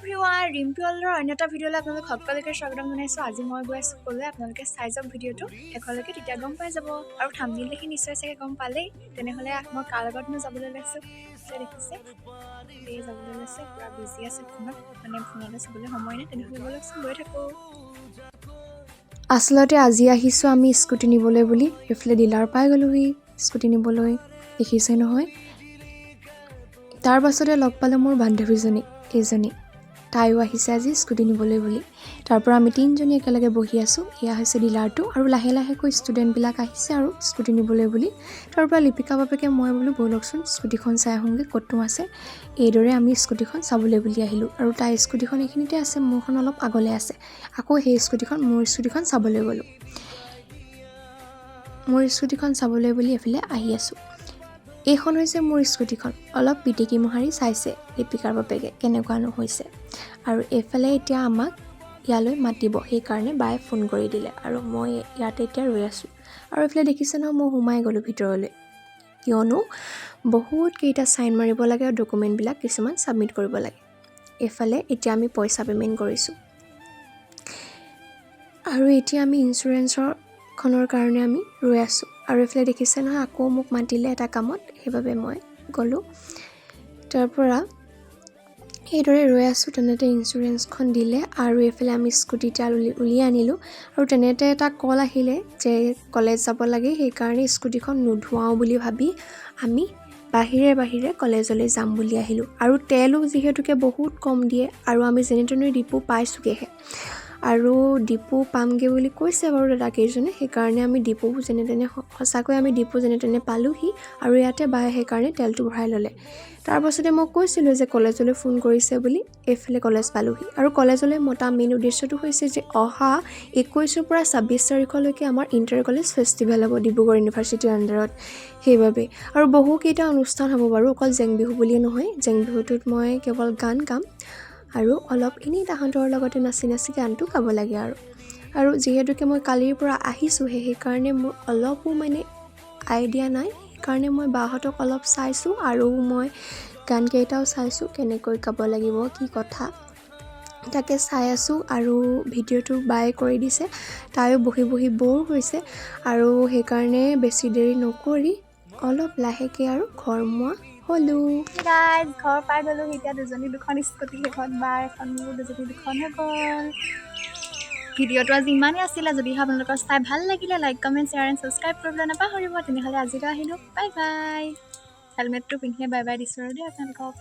Everyone ৰিম্পিয়লৰ অন্য এটা ভিডিঅ'লৈ আপোনালোক সকলোকে স্বাগতম জনাইছোঁ। আজি মই গৈ আছোঁ ক'লে আপোনালোকে চাই যাওক ভিডিঅ'টো শেষলৈকে, তেতিয়া গম পাই যাব। আৰু থাম্বনেইল দেখি নিশ্চয় চাগে গম পালেই। তেনেহ'লে মই কাৰ লগতনো যাবলৈ লৈছোঁ দেখিছে, এই যাবলৈ লৈছে পূৰা বিজি আছে ফোনত, ফোনতে চাবলৈ সময় নাই। তেনেহ'লে ব'লকচোন গৈ থাকোঁ। আচলতে আজি আহিছোঁ আমি স্কুটি নিবলৈ বুলি। সেইফালে ডিলাৰ পাই গ'লোহি স্কুটি নিবলৈ, দেখিছে নহয়। তাৰ পাছতে লগ পালোঁ মোৰ বান্ধৱীজনী এইজনী, তাইও আহিছে আজি স্কুটি নিবলৈ বুলি। তাৰ পৰা আমি তিনিজনী একেলগে বহি আছোঁ। এয়া হৈছে ডিলাৰটো, আৰু লাহে লাহেকৈ ষ্টুডেণ্টবিলাক আহিছে আৰু স্কুটি নিবলৈ বুলি। তাৰ পৰা লিপিকা বাপেকে মই বোলো ব'লকচোন স্কুটিখন চাই আহোঁগৈ ক'তনো আছে। এইদৰে আমি স্কুটিখন চাবলৈ বুলি আহিলোঁ, আৰু তাইৰ স্কুটিখন এইখিনিতে আছে, মোৰখন অলপ আগলৈ আছে। আকৌ সেই মোৰ স্কুটিখন চাবলৈ গ'লোঁ। মোৰ স্কুটিখন চাবলৈ বুলি এফালে আহি আছোঁ। এইখন হৈছে মোৰ স্কুটিখন। অলপ পিটিকি মোহাৰি চাইছে লিপিকাৰ বাপেকে কেনেকুৱানো হৈছে। আৰু এইফালে এতিয়া আমাক ইয়ালৈ মাতিব, সেইকাৰণে বায়ে ফোন কৰি দিলে, আৰু মই ইয়াতে এতিয়া ৰৈ আছোঁ। আৰু এইফালে দেখিছে নহয়, মই সোমাই গ'লোঁ ভিতৰলৈ, কিয়নো বহুত কেইটা চাইন মাৰিব লাগে আৰু ডকুমেণ্টবিলাক কিছুমান ছাবমিট কৰিব লাগে। এইফালে এতিয়া আমি পইচা পে'মেণ্ট কৰিছোঁ, আৰু এতিয়া আমি ইঞ্চুৰেঞ্চৰখনৰ কাৰণে আমি ৰৈ আছোঁ। আৰু এইফালে দেখিছে নহয়, আকৌ মোক মাতিলে এটা কামত, সেইবাবে মই গ'লোঁ। তাৰ পৰা সেইদৰে ৰৈ আছোঁ। তেনেতে ইঞ্চুৰেঞ্চখন দিলে, আৰু এইফালে আমি স্কুটিটা উলিয়াই আনিলোঁ। আৰু তেনেতে এটা কল আহিলে যে কলেজ যাব লাগে, সেইকাৰণে স্কুটিখন নোধোৱাওঁ বুলি ভাবি আমি বাহিৰে কলেজলৈ যাম বুলি আহিলোঁ। আৰু তেলো যিহেতুকে বহুত কম দিয়ে, আৰু আমি যেনে তেনে ডিপু পাইছোঁগৈহে, আৰু ডিপু পামগৈ বুলি কৈছে বাৰু দাদাকেইজনে। সেইকাৰণে আমি ডিপু যেনে তেনে পালোঁহি, আৰু ইয়াতে বায়ে সেইকাৰণে তেলটো ভৰাই ল'লে। তাৰ পাছতে মই কৈছিলোঁ যে কলেজলৈ ফোন কৰিছে বুলি। এইফালে কলেজ পালোঁহি, আৰু কলেজলৈ মতা মেইন উদ্দেশ্যটো হৈছে যে অহা 21 পৰা 26 তাৰিখলৈকে আমাৰ ইণ্টাৰ কলেজ ফেষ্টিভেল হ'ব ডিব্ৰুগড় ইউনিভাৰ্চিটিৰ আণ্ডাৰত। সেইবাবে আৰু বহুকেইটা অনুষ্ঠান হ'ব বাৰু, অকল জেং বিহু বুলিয়ে নহয়। জেং বিহুটোত মই কেৱল গান গাম, আৰু অলপ এনেই তাহাঁতৰ লগতে নাচি গানটো গাব লাগে। আৰু যিহেতুকে মই কালিৰ পৰা আহিছোঁহে, সেইকাৰণে মোৰ অলপো আইডিয়া নাই। সেইকাৰণে মই বাহঁতক অলপ চাইছোঁ, আৰু মই গানকেইটাও চাইছোঁ কেনেকৈ গাব লাগিব, কি কথা তাকে চাই আছোঁ। আৰু ভিডিঅ'টো বায়ে কৰি দিছে, তাইও বহি ব'ৰ হৈছে, আৰু সেইকাৰণে বেছি দেৰি নকৰি অলপ লাহেকৈ আৰু ঘৰমুৱা হ'লোঁ। গাইজ ঘৰ পাই গ'লোঁ। এতিয়া দুজনী দুখন স্কুটি, সেইখন বাৰ এখন, মোৰ দুজনী দুখন হৈ গ'ল। ভিডিঅ'টো আজি ইমানেই আছিলে। যদিহে আপোনালোকৰ চাই ভাল লাগিলে, like comment share and subscribe কৰিবলৈ নাপাহৰিব। তেনেহ'লে আজিলৈ আহিলোঁ, বাই বাই। হেলমেটটো পিন্ধিয়ে বাই বাই দিছোঁ আৰু দেই আপোনালোকক।